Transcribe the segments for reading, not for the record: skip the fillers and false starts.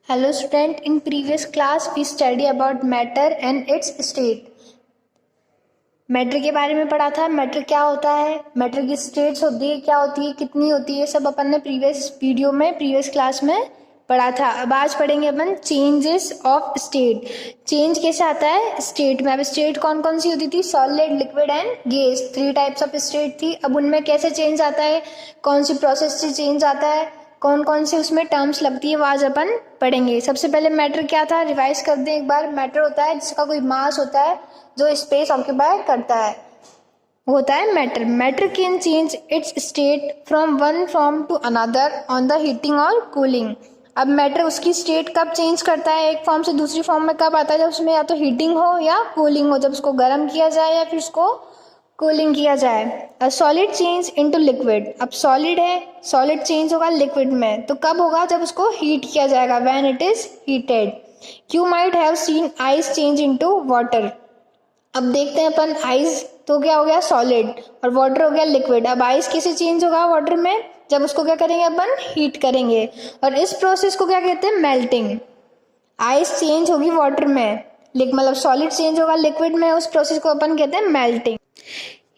Hello student, in previous class we study about matter and its state. Matter के बारे में पढ़ा था। मैटर क्या होता है, मैटर की स्टेट्स होती है, क्या होती है, कितनी होती है, सब अपन ने प्रीवियस क्लास में पढ़ा था। अब आज पढ़ेंगे अपन चेंजेस ऑफ स्टेट। चेंज कैसे आता है स्टेट में। अब स्टेट कौन कौन सी होती थी, solid, liquid and gas, 3 types of state थी। अब उनमें कैसे चेंज आता है, कौन सी प्रोसेस से चेंज आता है, कौन कौन से उसमें टर्म्स लगती है, वो आज अपन पढ़ेंगे। सबसे पहले मैटर क्या था, रिवाइज कर दें एक बार। मैटर होता है जिसका कोई मास होता है, जो स्पेस ऑक्यूपाई करता है, वो होता है matter. Matter can change its state from one form to another on the heating और कूलिंग। अब मैटर उसकी स्टेट कब चेंज करता है, एक फॉर्म से दूसरी फॉर्म में कब आता है, जब उसमें या तो हीटिंग हो या कूलिंग हो, जब उसको गर्म किया जाए या फिर उसको कूलिंग किया जाए। A solid change into liquid. अब सॉलिड है, सॉलिड चेंज होगा लिक्विड में, तो कब होगा, जब उसको हीट किया जाएगा, when it is heated. You might have seen ice change into water. अब देखते हैं अपन, आइस तो क्या हो गया सॉलिड और वाटर हो गया लिक्विड। अब आइस कैसे चेंज होगा वाटर में, जब उसको क्या करेंगे अपन, हीट करेंगे, और इस प्रोसेस को क्या कहते हैं, मेल्टिंग। आइस चेंज होगी वाटर में, मतलब सॉलिड चेंज होगा लिक्विड में, उस प्रोसेस को अपन कहते हैं melting.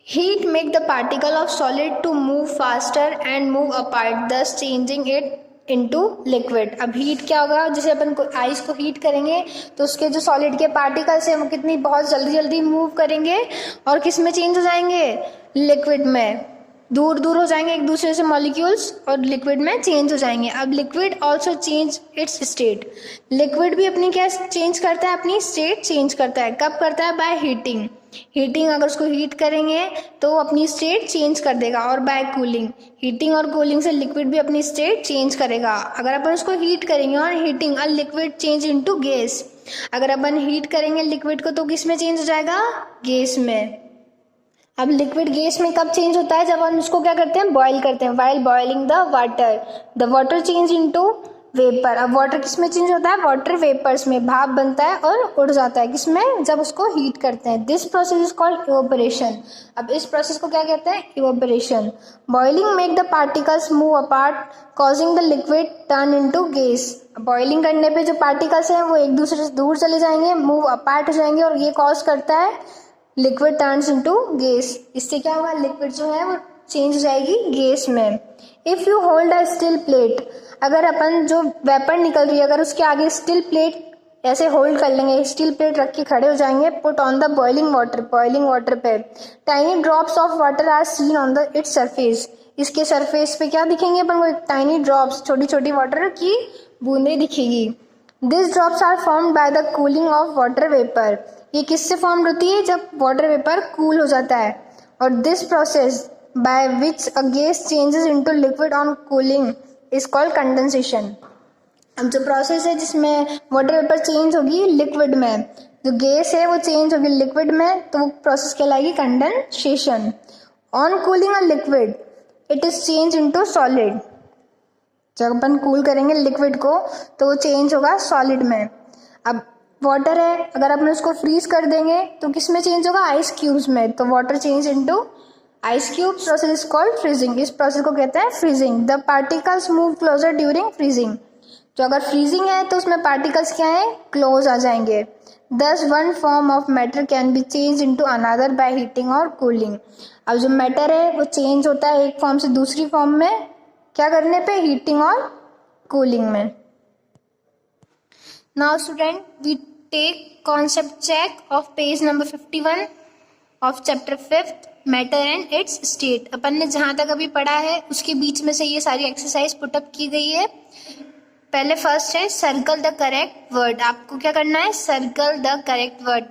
Heat make the particle of solid to move faster and move apart, thus changing it into liquid. अब हीट क्या होगा, जैसे अपन को आइस को हीट करेंगे तो उसके जो सॉलिड के पार्टिकल्स हैं वो कितनी बहुत जल्दी जल्दी मूव करेंगे और किस में चेंज हो जाएंगे, लिक्विड में। दूर दूर हो जाएंगे एक दूसरे से मॉलिक्यूल्स और लिक्विड में चेंज हो जाएंगे। अब liquid also change its state. Liquid भी अपनी क्या चेंज करता है, अपनी स्टेट चेंज करता है। कब करता है, बाय हीटिंग। हीटिंग, अगर उसको हीट करेंगे तो अपनी स्टेट चेंज कर देगा, और बाय कूलिंग, हीटिंग और कूलिंग से लिक्विड भी अपनी स्टेट चेंज करेगा। अगर अपन उसको हीट करेंगे और हीटिंग और लिक्विड चेंज इनटू गैस। अगर अपन हीट करेंगे लिक्विड को तो किस में चेंज हो जाएगा, गैस में। अब लिक्विड गैस में कब चेंज होता है, जब हम उसको क्या करते हैं, बॉईल करते हैं। While boiling the water change into vapour. अब वाटर किस में चेंज होता है, वाटर वेपर्स में, भाप बनता है और उड़ जाता है, किसमें, जब उसको हीट करते हैं। This process is called evaporation. अब इस प्रोसेस को क्या कहते हैं, evaporation. Boiling make the particles move apart causing the liquid turn into gas. Boiling करने पे जो पार्टिकल्स हैं वो एक दूसरे से दूर चले जाएंगे, मूव अपार्ट हो जाएंगे, और ये कॉज करता है लिक्विड टर्न्स इनटू गैस। इससे क्या होगा, लिक्विड जो है वो चेंज हो जाएगी गैस में। If you hold a steel plate, अगर अपन जो वेपर निकल रही है अगर उसके आगे स्टील प्लेट ऐसे होल्ड कर लेंगे, स्टील प्लेट रख के खड़े हो जाएंगे, put on the boiling water पे, tiny drops of water are seen on the its surface. इसके सरफेस पे क्या दिखेंगे अपन को, टाइनी ड्रॉप्स, छोटी छोटी वाटर की बूंदे दिखेगी। This drops are formed by the cooling of water vapour. ये किससे फॉर्म होती है, जब वाटर वेपर कूल हो जाता है। और this process by which a gas changes into liquid on cooling is called condensation. अब जो प्रोसेस है जिसमें वाटर वेपर चेंज होगी लिक्विड में, जो गैस है वो चेंज होगी लिक्विड में, तो वो प्रोसेस कहलाएगी condensation. On cooling a liquid it is change into solid. जब अपन कूल करेंगे लिक्विड को तो वो चेंज होगा सॉलिड में। अब वाटर है, अगर अपन उसको फ्रीज कर देंगे तो किस में चेंज होगा, आइस क्यूब्स में, तो water change into ice cube. Process is called freezing. इस प्रोसेस को कहते हैं freezing. The particles move closer during freezing. तो अगर फ्रीजिंग है तो उसमें पार्टिकल्स क्या है, क्लोज आ जाएंगे। दस one form of matter can be change into another by heating और कूलिंग। अब जो मैटर है वो चेंज होता है एक फॉर्म से दूसरी फॉर्म में, क्या करने पे, हीटिंग और कूलिंग में। Now student we take concept check of page number 51 of chapter 5 matter and its state. अपन ने जहां तक अभी पढ़ा है उसके बीच में से ये सारी एक्सरसाइज पुटअप की गई है। पहले फर्स्ट है सर्कल द करेक्ट वर्ड। आपको क्या करना है, circle the correct word.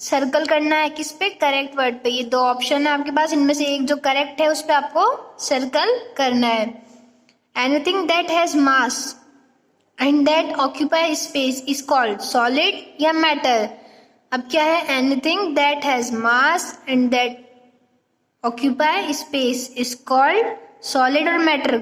Circle करना है किस पे, करेक्ट वर्ड पे। ये 2 ऑप्शन है आपके पास, इनमें से एक जो करेक्ट है उस पे आपको सर्कल करना है। Anything that has mass and that occupy space is called solid या मैटर। अब क्या है, anything that has mass and that occupy space is called solid और matter.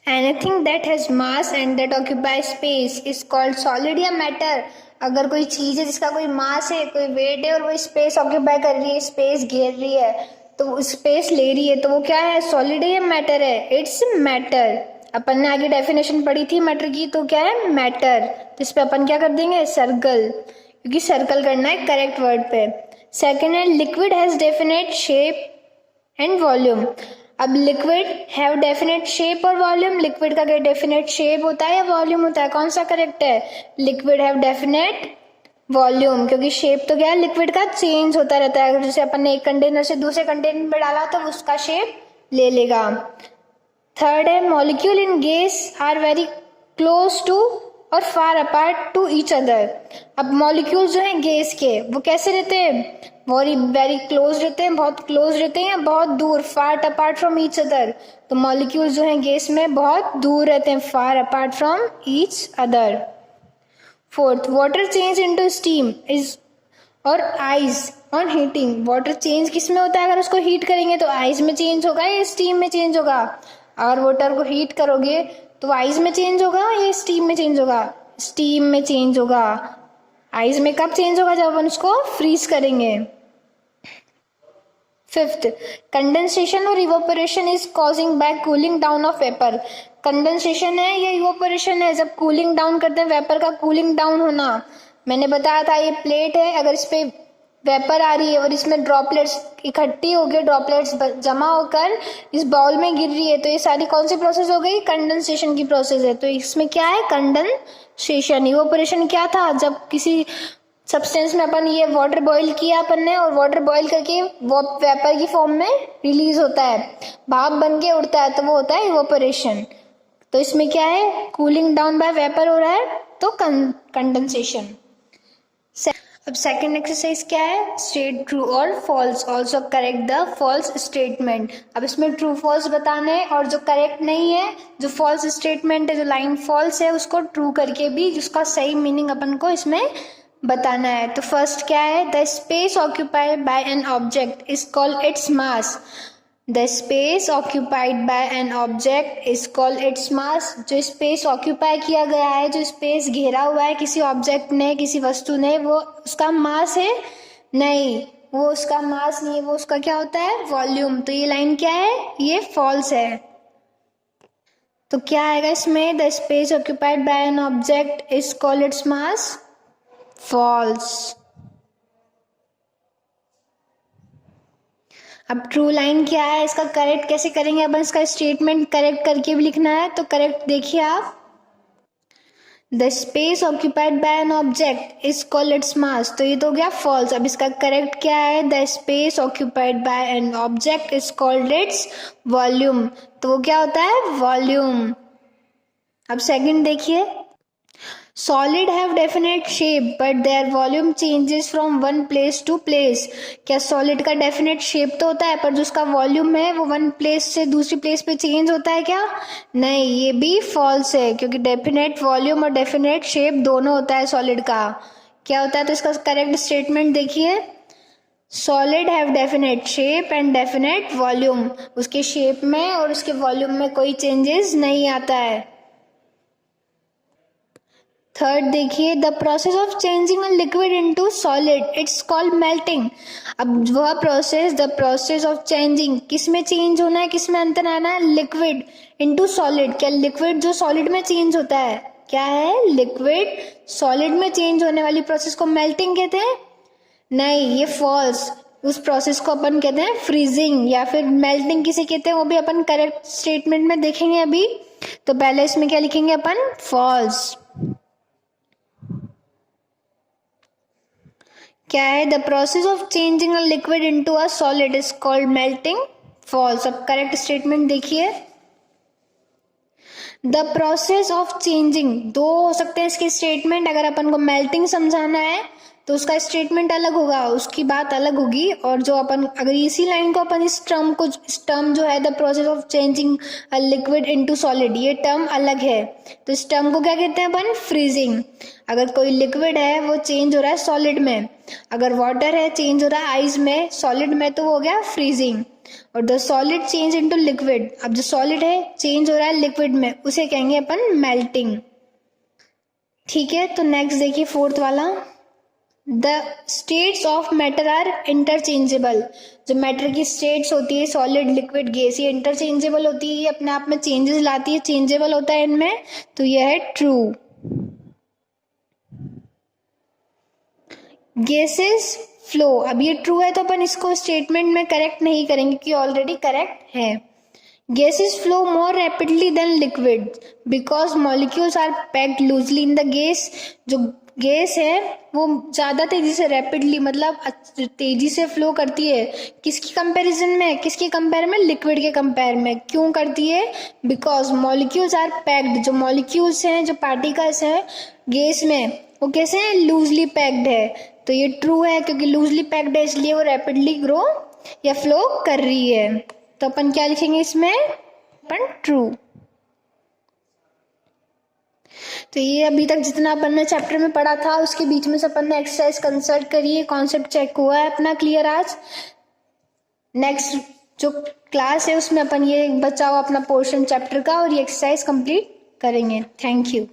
Anything that has mass and that occupy space is called solid या matter. अगर कोई चीज है जिसका कोई मास है, कोई वेट है और वो स्पेस ऑक्यूपाई कर रही है, स्पेस घेर रही है, तो स्पेस ले रही है, तो वो क्या है, सॉलिड है या मैटर है, इट्स मैटर। अपन ने आगे डेफिनेशन पढ़ी थी मैटर की, तो क्या है मैटर, तो इस पे अपन क्या कर देंगे सर्कल, क्योंकि सर्कल करना है करेक्ट वर्ड पे। सेकेंड है liquid has definite shape and volume. अब लिक्विड हैव डेफिनेट शेप और वॉल्यूम, लिक्विड का क्या डेफिनेट शेप होता है या वॉल्यूम होता है, कौन सा करेक्ट है, लिक्विड हैव डेफिनेट वॉल्यूम, क्योंकि शेप तो क्या है लिक्विड का चेंज होता रहता है, जैसे अपन ने एक कंटेनर से दूसरे कंटेनर में डाला तो उसका शेप ले लेगा। थर्ड है molecule in gas are very close to और far apart to each other. अब मॉलिक्यूल जो हैं गैस के वो कैसे रहते हैं, वेरी क्लोज रहते हैं, बहुत क्लोज रहते हैं या बहुत दूर, far apart from each other, तो मॉलिक्यूल जो हैं गैस में बहुत दूर रहते हैं, far apart from each other. Fourth water change into steam is और ice on heating. Water change किस में होता है, अगर उसको हीट करेंगे तो आइस में चेंज होगा या स्टीम में चेंज होगा, अगर वाटर को हीट करोगे तो आइस में चेंज होगा या स्टीम में चेंज होगा, स्टीम में चेंज होगा। आइस में कब चेंज होगा, जब अपन उसको फ्रीज करेंगे। फिफ्थ कंडेंसेशन और evaporation is causing by cooling down of vapour. Condensation है या इवोपरेशन है, जब कूलिंग डाउन करते हैं वेपर का कूलिंग डाउन होना। मैंने बताया था ये प्लेट है, अगर इस पे वेपर आ रही है और इसमें ड्रॉपलेट्स इकट्ठी हो गए, ड्रॉपलेट्स जमा होकर इस बाउल में गिर रही है, तो ये सारी कौन सी प्रोसेस हो गई, कंडेंसेशन की प्रोसेस है। तो इसमें क्या है कंडेंसेशन। इवोपरेशन क्या था, जब किसी सब्सटेंस में अपन ये वाटर बॉईल किया अपन ने और वाटर बॉईल करके वो वेपर की फॉर्म में रिलीज होता है, भाप बन के उड़ता है, तो वो होता है इवोपरेशन। तो इसमें क्या है कूलिंग डाउन बाय वेपर हो रहा है, तो कंडेंसेशन। अब सेकंड एक्सरसाइज क्या है, स्टेट ट्रू और false, also correct the false statement. अब इसमें ट्रू फॉल्स बताना है और जो करेक्ट नहीं है, जो फॉल्स स्टेटमेंट है, जो लाइन फॉल्स है, उसको ट्रू करके भी जिसका सही मीनिंग अपन को इसमें बताना है। तो फर्स्ट क्या है, the space occupied by an object is called its mass. The space occupied by an object is called its मास। जो स्पेस ऑक्यूपाई किया गया है, जो स्पेस घेरा हुआ है किसी ऑब्जेक्ट ने, किसी वस्तु ने, वो उसका मास है, नहीं वो उसका मास नहीं है, वो उसका क्या होता है वॉल्यूम। तो ये लाइन क्या है, ये फॉल्स है। तो क्या आएगा इसमें, the space occupied by an object is called its mass, false. अब ट्रू लाइन क्या है, इसका करेक्ट कैसे करेंगे अपन, इसका स्टेटमेंट करेक्ट करके भी लिखना है। तो करेक्ट देखिए आप, the space occupied by an object is called its मास, तो ये तो हो गया फॉल्स। अब इसका करेक्ट क्या है, the space occupied by an object is called its volume, तो वो क्या होता है वॉल्यूम। अब सेकंड देखिए, solid have definite shape but their volume changes from one place to place. क्या सॉलिड का डेफिनेट शेप तो होता है, पर जो उसका वॉल्यूम है वो वन प्लेस से दूसरी प्लेस पे चेंज होता है क्या, नहीं, ये भी फॉल्स है, क्योंकि डेफिनेट वॉल्यूम और डेफिनेट शेप दोनों होता है सॉलिड का। क्या होता है, तो इसका करेक्ट स्टेटमेंट देखिए, solid have definite shape and definite volume, उसके शेप में और उसके वॉल्यूम में कोई चेंजेस नहीं आता है। थर्ड देखिए, the process of changing a liquid into solid it's called melting. अब वह process, the process of changing, किस में चेंज होना है, किस में अंतर आना है, लिक्विड इनटू सॉलिड। क्या लिक्विड जो सॉलिड में चेंज होता है, क्या है लिक्विड सॉलिड में चेंज होने वाली प्रोसेस को मेल्टिंग कहते हैं, नहीं ये फॉल्स। उस प्रोसेस को अपन कहते हैं फ्रीजिंग या फिर मेल्टिंग किसे कहते हैं, वो भी अपन करेक्ट स्टेटमेंट में देखेंगे अभी। तो पहले इसमें क्या लिखेंगे अपन, फॉल्स। क्या है, the process of changing a liquid into a solid is called melting, false. अब करेक्ट स्टेटमेंट देखिए, द प्रोसेस ऑफ चेंजिंग, दो हो सकते हैं इसके स्टेटमेंट। अगर अपन को मेल्टिंग समझाना है तो उसका स्टेटमेंट अलग होगा, उसकी बात अलग होगी, और जो अपन अगर इसी लाइन को अपन इस टर्म जो है the process of changing a liquid into solid, ये टर्म अलग है, तो इस टर्म को क्या कहते हैं अपन, फ्रीजिंग। अगर कोई लिक्विड है वो चेंज हो रहा है सॉलिड में, अगर वाटर है चेंज हो रहा है आइस में, सॉलिड में, तो वो हो गया फ्रीजिंग। और the solid change into liquid, अब जो सॉलिड है चेंज हो रहा है लिक्विड में, उसे कहेंगे अपन मेल्टिंग। ठीक है, तो नेक्स्ट देखिए फोर्थ वाला, the states of matter are interchangeable. जो मैटर की स्टेट्स होती है, सॉलिड, लिक्विड, गैस, ये इंटरचेंजेबल होती है, ये अपने आप में चेंजेस लाती है, चेंजेबल होता है इनमें, तो यह है ट्रू। गैसेस फ्लो, अब ये ट्रू है तो अपन इसको स्टेटमेंट में करेक्ट नहीं करेंगे क्योंकि ऑलरेडी करेक्ट है। Gases flow more rapidly than liquid because molecules are packed loosely in the gas. जो गैस है वो ज़्यादा तेजी से, रैपिडली मतलब तेजी से फ्लो करती है, किसकी कंपैरिजन में, किसके कंपेयर में, लिक्विड के कंपेयर में। क्यों करती है? बिकॉज मॉलिक्यूल्स आर पैक्ड, जो मॉलिक्यूल्स हैं, जो पार्टिकल्स हैं गैस में, वो कैसे हैं? लूजली पैक्ड है। तो ये ट्रू है क्योंकि लूजली पैक्ड है इसलिए वो रैपिडली ग्रो या फ्लो कर रही है। तो अपन क्या लिखेंगे इसमें? अपन ट्रू। तो ये अभी तक जितना अपन ने चैप्टर में पढ़ा था उसके बीच में से अपन ने एक्सरसाइज कंसल्ट करी है, कॉन्सेप्ट चेक हुआ है अपना क्लियर। आज नेक्स्ट जो क्लास है उसमें अपन ये बचा हुआ अपना पोर्शन चैप्टर का और ये एक्सरसाइज कंप्लीट करेंगे। Thank you.